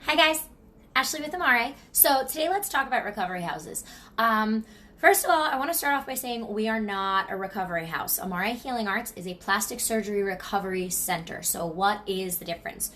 Hi guys, Ashley with Amare. So today let's talk about recovery houses. First of all, I want to start off by saying we are not a recovery house. Amare Healing Arts is a plastic surgery recovery center. So what is the difference?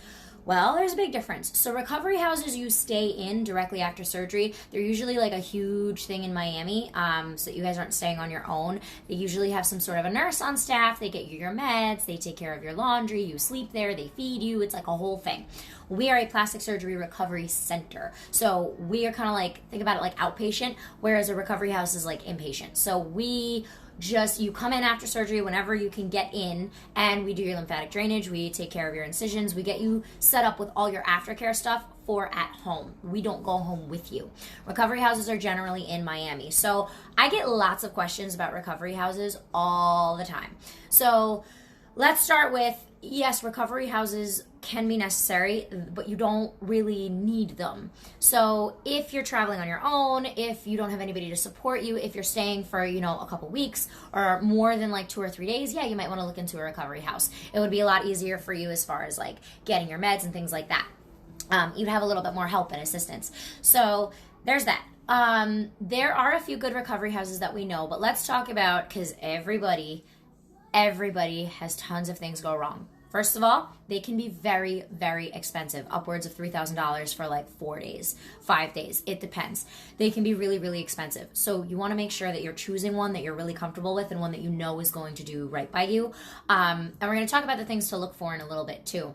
Well, there's a big difference. So recovery houses you stay in directly after surgery. They're usually like a huge thing in Miami, so that you guys aren't staying on your own. They usually have some sort of a nurse on staff. They get you your meds. They take care of your laundry. You sleep there. They feed you. It's like a whole thing. We are a plastic surgery recovery center. So we are kind of like, think about it like outpatient, whereas a recovery house is like inpatient. So you come in after surgery whenever you can get in, and we do your lymphatic drainage, we take care of your incisions, we get you set up with all your aftercare stuff for at home. We don't go home with you. Recovery houses are generally in Miami. So I get lots of questions about recovery houses all the time. So let's start with, yes, recovery houses can be necessary, but you don't really need them. So if you're traveling on your own, if you don't have anybody to support you, if you're staying for, a couple weeks or more than like 2 or 3 days, yeah, you might want to look into a recovery house. It would be a lot easier for you as far as like getting your meds and things like that. You'd have a little bit more help and assistance. So there's that. There are a few good recovery houses that we know, but let's talk about, because everybody has tons of things go wrong. First of all, they can be very, very expensive, upwards of $3,000 for like 4 days, 5 days. It depends. They can be really, really expensive. So you want to make sure that you're choosing one that you're really comfortable with and one that you know is going to do right by you. And we're going to talk about the things to look for in a little bit too.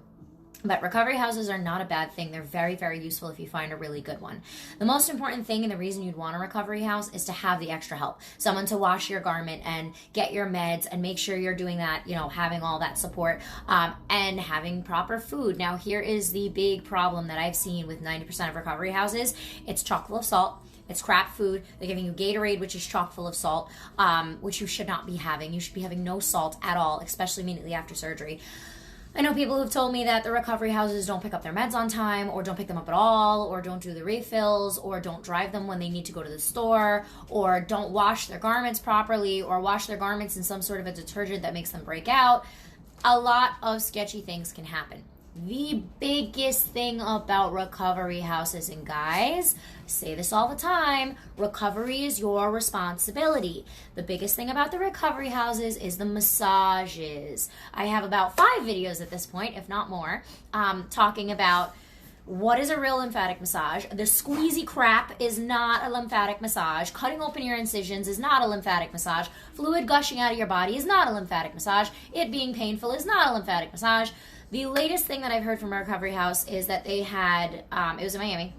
But recovery houses are not a bad thing. They're very, very useful if you find a really good one. The most important thing and the reason you'd want a recovery house is to have the extra help. Someone to wash your garment and get your meds and make sure you're doing that, having all that support, and having proper food. Now, here is the big problem that I've seen with 90% of recovery houses. It's chock full of salt. It's crap food. They're giving you Gatorade, which is chock full of salt, which you should not be having. You should be having no salt at all, especially immediately after surgery. I know people who've told me that the recovery houses don't pick up their meds on time, or don't pick them up at all, or don't do the refills, or don't drive them when they need to go to the store, or don't wash their garments properly, or wash their garments in some sort of a detergent that makes them break out. A lot of sketchy things can happen. The biggest thing about recovery houses, and guys, I say this all the time, recovery is your responsibility. The biggest thing about the recovery houses is the massages. I have about 5 videos at this point, if not more, talking about what is a real lymphatic massage. The squeezy crap is not a lymphatic massage. Cutting open your incisions is not a lymphatic massage. Fluid gushing out of your body is not a lymphatic massage. It being painful is not a lymphatic massage. The latest thing that I've heard from a recovery house is that they had, it was in Miami,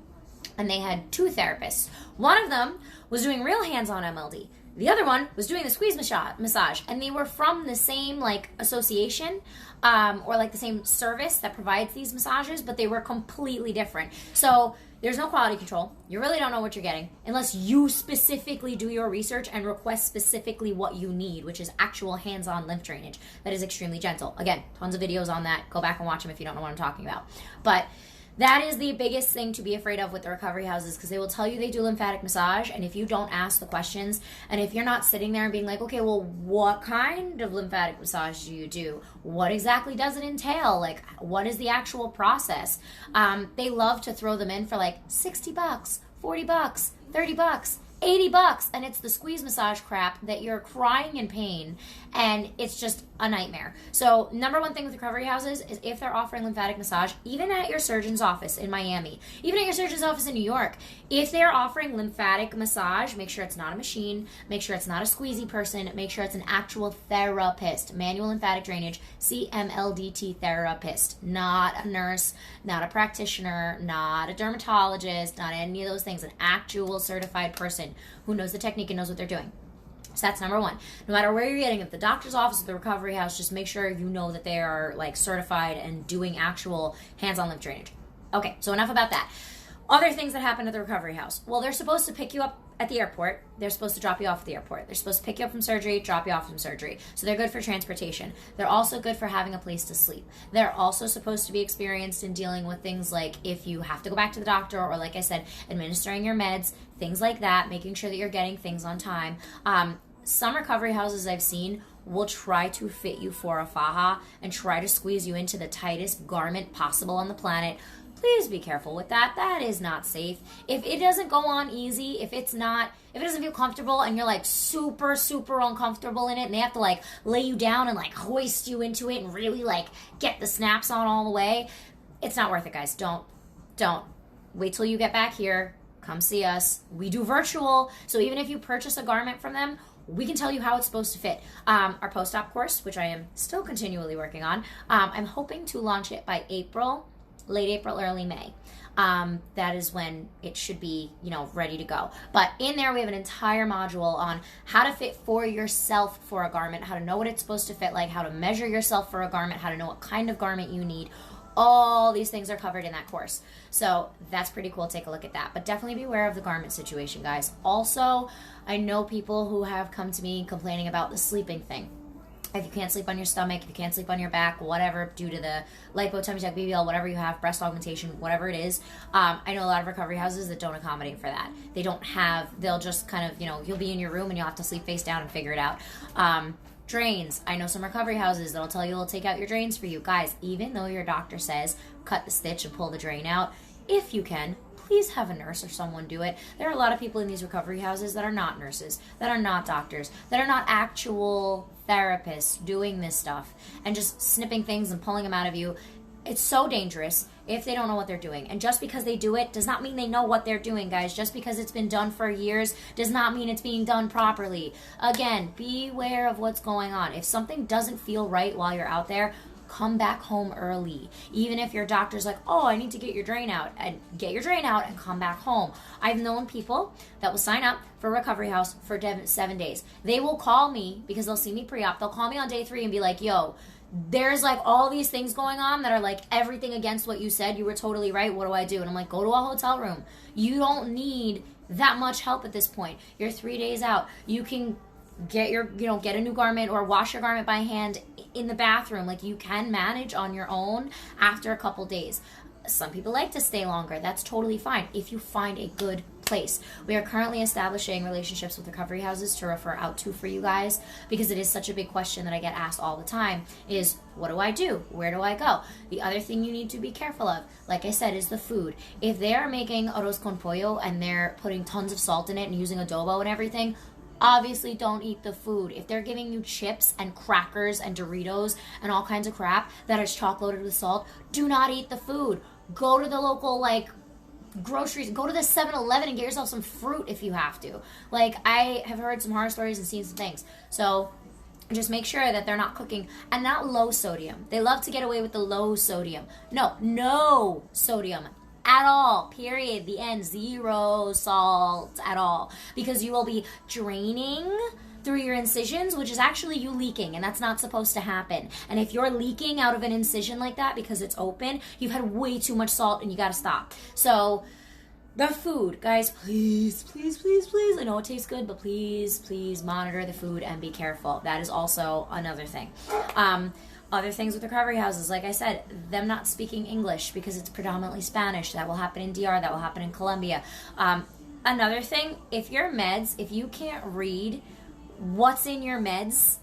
and they had 2 therapists. One of them was doing real hands-on MLD. The other one was doing the squeeze massage, and they were from the same association or the same service that provides these massages, but they were completely different. So there's no quality control. You really don't know what you're getting unless you specifically do your research and request specifically what you need, which is actual hands-on lymph drainage that is extremely gentle. Again, tons of videos on that. Go back and watch them if you don't know what I'm talking about. But that is the biggest thing to be afraid of with the recovery houses, because they will tell you they do lymphatic massage, and if you don't ask the questions, and if you're not sitting there and being like, okay, well, what kind of lymphatic massage do you do? What exactly does it entail? What is the actual process? They love to throw them in for $60, $40, $30, $80, and it's the squeeze massage crap that you're crying in pain, and it's just a nightmare. So number one thing with recovery houses is if they're offering lymphatic massage, even at your surgeon's office in Miami, even at your surgeon's office in New York, if they're offering lymphatic massage, make sure it's not a machine, make sure it's not a squeezy person, make sure it's an actual therapist, manual lymphatic drainage, MLD therapist, not a nurse, not a practitioner, not a dermatologist, not any of those things, an actual certified person who knows the technique and knows what they're doing. So that's number one. No matter where you're getting it, the doctor's office or the recovery house, just make sure you know that they are certified and doing actual hands-on lymph drainage. Okay, so enough about that. Other things that happen at the recovery house. Well, they're supposed to pick you up at the airport. They're supposed to drop you off at the airport. They're supposed to pick you up from surgery, drop you off from surgery. So they're good for transportation. They're also good for having a place to sleep. They're also supposed to be experienced in dealing with things like if you have to go back to the doctor, or like I said, administering your meds, things like that, making sure that you're getting things on time. Some recovery houses I've seen will try to fit you for a faja and try to squeeze you into the tightest garment possible on the planet. please be careful with that. That is not safe. If it doesn't go on easy, if it doesn't feel comfortable and you're like super, super uncomfortable in it and they have to like lay you down and like hoist you into it and really like get the snaps on all the way, it's not worth it, guys. Don't. Wait till you get back here. Come see us. We do virtual. So even if you purchase a garment from them, we can tell you how it's supposed to fit. Our post-op course, which I am still continually working on, I'm hoping to launch it by late April, early May. That is when it should be, ready to go. But in there, we have an entire module on how to fit for yourself for a garment, how to know what it's supposed to fit like, how to measure yourself for a garment, how to know what kind of garment you need. All these things are covered in that course. So that's pretty cool. Take a look at that. But definitely be aware of the garment situation, guys. Also, I know people who have come to me complaining about the sleeping thing. If you can't sleep on your stomach, if you can't sleep on your back, whatever, due to the lipo, tummy tuck, BBL, whatever you have, breast augmentation, whatever it is, I know a lot of recovery houses that don't accommodate for that. They'll just kind of, you'll be in your room and you'll have to sleep face down and figure it out. Drains. I know some recovery houses that'll tell you they'll take out your drains for you. Guys, even though your doctor says cut the stitch and pull the drain out, if you can, please have a nurse or someone do it. There are a lot of people in these recovery houses that are not nurses, that are not doctors, that are not actual therapists doing this stuff and just snipping things and pulling them out of you. It's so dangerous if they don't know what they're doing. And just because they do it does not mean they know what they're doing, guys. Just because it's been done for years does not mean it's being done properly. Again, beware of what's going on. If something doesn't feel right while you're out there, come back home early. Even if your doctor's like, oh, I need to get your drain out, and get your drain out and come back home. I've known people that will sign up for a recovery house for 7 days. They will call me because they'll see me pre-op. They'll call me on day 3 and be like, yo, there's like all these things going on that are like everything against what you said. You were totally right. What do I do? And I'm like, go to a hotel room. You don't need that much help at this point. You're 3 days out. You can get get a new garment or wash your garment by hand in the bathroom. Like, you can manage on your own after a couple days. Some people like to stay longer. That's totally fine if you find a good place. We are currently establishing relationships with recovery houses to refer out to for you guys, because it is such a big question that I get asked all the time is, what do I do? Where do I go? The other thing you need to be careful of, like I said, is the food. If they are making arroz con pollo and they're putting tons of salt in it and using adobo and everything, obviously don't eat the food. If they're giving you chips and crackers and Doritos and all kinds of crap that is chock-loaded with salt, do not eat the food. Go to the local, groceries. Go to the 7-Eleven and get yourself some fruit if you have to. I have heard some horror stories and seen some things. So just make sure that they're not cooking, and not low sodium. They love to get away with the low sodium. No sodium at all, period. The end. 0 salt at all, because you will be draining through your incisions, which is actually you leaking, and that's not supposed to happen. And if you're leaking out of an incision like that because it's open, you've had way too much salt and you gotta stop. So the food, guys, please, I know it tastes good, but please monitor the food and be careful. That is also another thing. Other things with recovery houses, like I said, them not speaking English because it's predominantly Spanish. That will happen in DR, that will happen in Colombia. Another thing, if you can't read what's in your meds,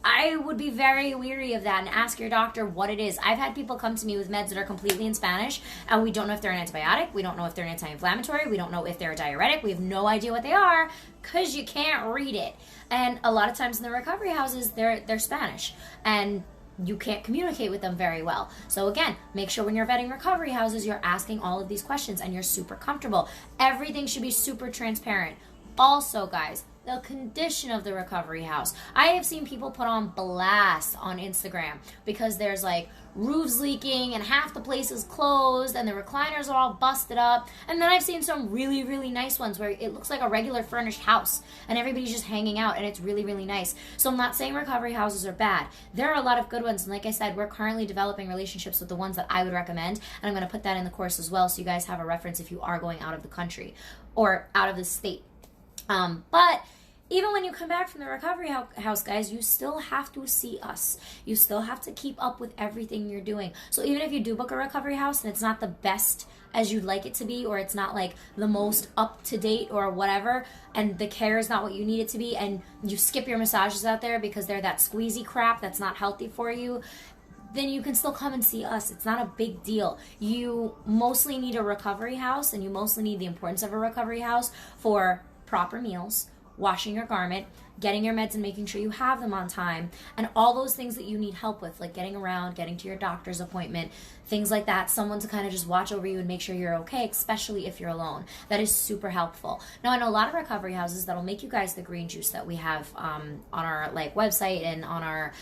I would be very weary of that and ask your doctor what it is. I've had people come to me with meds that are completely in Spanish, and we don't know if they're an antibiotic, we don't know if they're an anti-inflammatory, we don't know if they're a diuretic, we have no idea what they are because you can't read it. And a lot of times in the recovery houses, they're Spanish, and you can't communicate with them very well. So again, make sure when you're vetting recovery houses, you're asking all of these questions and you're super comfortable. Everything should be super transparent. Also, guys, the condition of the recovery house. I have seen people put on blast on Instagram because there's roofs leaking and half the place is closed and the recliners are all busted up. And then I've seen some really, really nice ones where it looks like a regular furnished house and everybody's just hanging out and it's really, really nice. So I'm not saying recovery houses are bad. There are a lot of good ones. And like I said, we're currently developing relationships with the ones that I would recommend. And I'm going to put that in the course as well so you guys have a reference if you are going out of the country or out of the state. But even when you come back from the recovery house, guys, you still have to see us. You still have to keep up with everything you're doing. So even if you do book a recovery house and it's not the best as you'd like it to be, or it's not the most up to date or whatever, and the care is not what you need it to be, and you skip your massages out there because they're that squeezy crap that's not healthy for you, then you can still come and see us. It's not a big deal. You mostly need a recovery house, and you mostly need the importance of a recovery house for proper meals, washing your garment, getting your meds and making sure you have them on time, and all those things that you need help with, like getting around, getting to your doctor's appointment, things like that. Someone to kind of just watch over you and make sure you're okay, especially if you're alone. That is super helpful. Now, I know a lot of recovery houses that'll make you guys the green juice that we have on our website and on our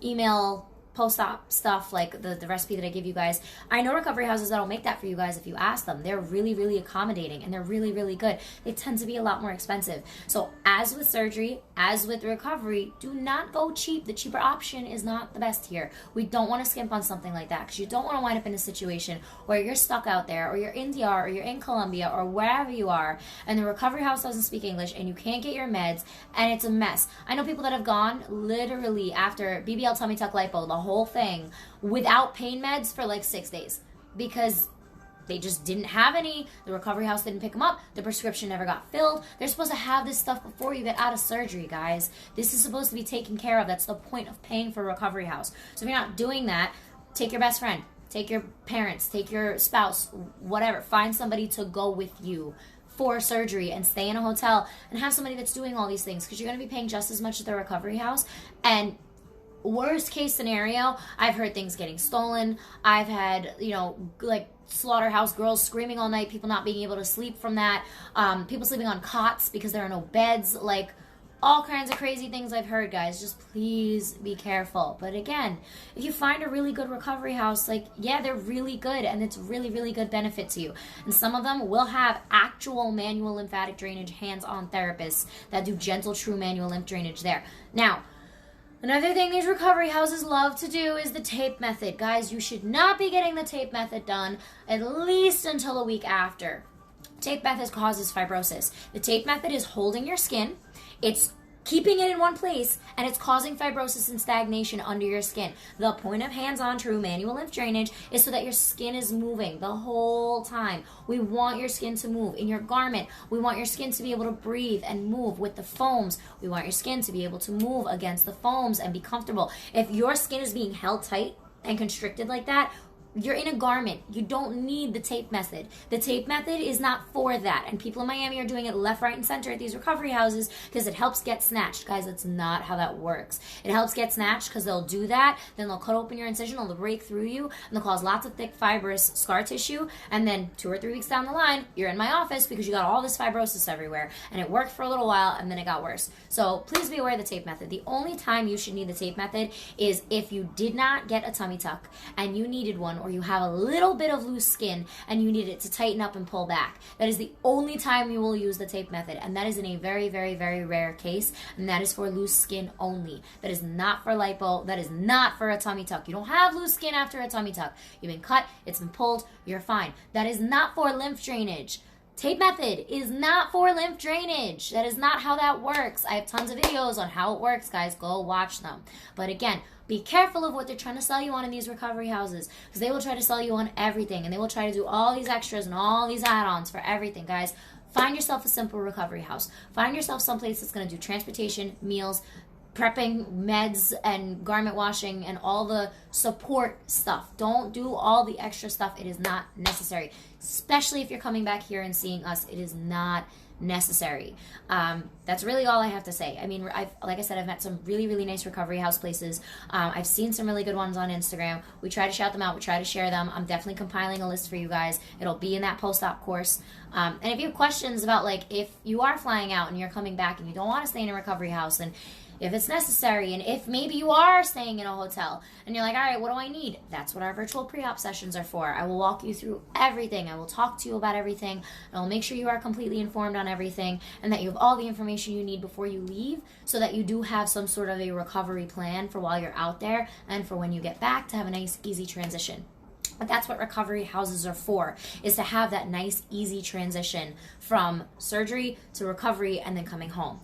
email post-op stuff, like the recipe that I give you guys. I know recovery houses that'll make that for you guys if you ask them. They're really, really accommodating, and they're really, really good. They tend to be a lot more expensive. So as with surgery, as with recovery, do not go cheap. The cheaper option is not the best here. We don't want to skimp on something like that, because you don't want to wind up in a situation where you're stuck out there, or you're in DR, or you're in Colombia, or wherever you are, and the recovery house doesn't speak English, and you can't get your meds, and it's a mess. I know people that have gone literally after BBL tummy tuck lipo, the whole thing, without pain meds for like 6 days, because they just didn't have any. The recovery house didn't pick them up. The prescription never got filled. They're supposed to have this stuff before you get out of surgery, guys. This is supposed to be taken care of. That's the point of paying for a recovery house. So if you're not doing that, take your best friend, take your parents, take your spouse, whatever. Find somebody to go with you for surgery and stay in a hotel and have somebody that's doing all these things, because you're going to be paying just as much at the recovery house. And worst case scenario, I've heard things getting stolen. I've had, like slaughterhouse girls screaming all night, people not being able to sleep from that, people sleeping on cots because there are no beds, like all kinds of crazy things I've heard, guys. Just please be careful. But again, if you find a really good recovery house, they're really good, and it's really, really good benefit to you. And some of them will have actual manual lymphatic drainage, hands-on therapists that do gentle, true manual lymph drainage there. Now, another thing these recovery houses love to do is the tape method. Guys, you should not be getting the tape method done at least until a week after. Tape method causes fibrosis. The tape method is holding your skin. It's keeping it in one place, and it's causing fibrosis and stagnation under your skin. The point of hands-on true manual lymph drainage is so that your skin is moving the whole time. We want your skin to move. In your garment, we want your skin to be able to breathe and move with the foams. We want your skin to be able to move against the foams and be comfortable. If your skin is being held tight and constricted like that, you're in a garment. You don't need the tape method. The tape method is not for that. And people in Miami are doing it left, right, and center at these recovery houses because it helps get snatched. Guys, that's not how that works. It helps get snatched because they'll do that, then they'll cut open your incision, they'll break through you, and they'll cause lots of thick fibrous scar tissue. And then 2 or 3 weeks down the line, you're in my office because you got all this fibrosis everywhere. And it worked for a little while, and then it got worse. So please be aware of the tape method. The only time you should need the tape method is if you did not get a tummy tuck and you needed one, or you have a little bit of loose skin and you need it to tighten up and pull back. That is the only time you will use the tape method, and that is in a very, very, very rare case, and that is for loose skin only. That is not for lipo. That is not for a tummy tuck. You don't have loose skin after a tummy tuck. You've been cut, it's been pulled, you're fine. That is not for lymph drainage. Tape method is not for lymph drainage. That is not how that works. I have tons of videos on how it works, guys. Go watch them. But again, be careful of what they're trying to sell you on in these recovery houses, because they will try to sell you on everything, and they will try to do all these extras and all these add-ons for everything, guys. Find yourself a simple recovery house. Find yourself someplace that's going to do transportation, meals, prepping, meds, and garment washing, and all the support stuff. Don't do all the extra stuff. It is not necessary, especially if you're coming back here and seeing us. It is not necessary. That's really all I have to say. I mean, like I said, I've met some really, really nice recovery house places. I've seen some really good ones on Instagram. We try to shout them out. We try to share them. I'm definitely compiling a list for you guys. It'll be in that post-op course. And if you have questions about, if you are flying out and you're coming back and you don't want to stay in a recovery house, and if it's necessary, and if maybe you are staying in a hotel and you're like, all right, what do I need? That's what our virtual pre-op sessions are for. I will walk you through everything. I will talk to you about everything. I will make sure you are completely informed on everything, and that you have all the information you need before you leave, so that you do have some sort of a recovery plan for while you're out there and for when you get back, to have a nice, easy transition. But that's what recovery houses are for, is to have that nice, easy transition from surgery to recovery and then coming home.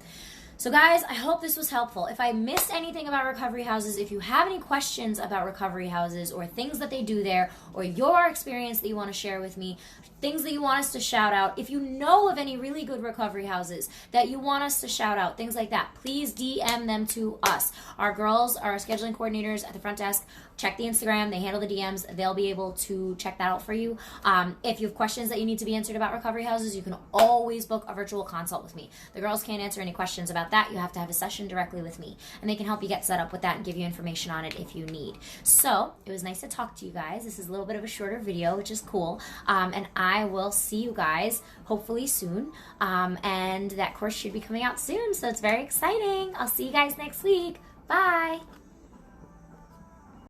So guys, I hope this was helpful. If I missed anything about recovery houses, if you have any questions about recovery houses or things that they do there, or your experience that you want to share with me, things that you want us to shout out, if you know of any really good recovery houses that you want us to shout out, things like that, please DM them to us. Our girls, our scheduling coordinators at the front desk, check the Instagram. They handle the DMs. They'll be able to check that out for you. If you have questions that you need to be answered about recovery houses, you can always book a virtual consult with me. The girls can't answer any questions about that. You have to have a session directly with me, and they can help you get set up with that and give you information on it if you need. So it was nice to talk to you guys. This is a little bit of a shorter video, which is cool. And I will see you guys hopefully soon. And that course should be coming out soon, so it's very exciting. I'll see you guys next week. Bye.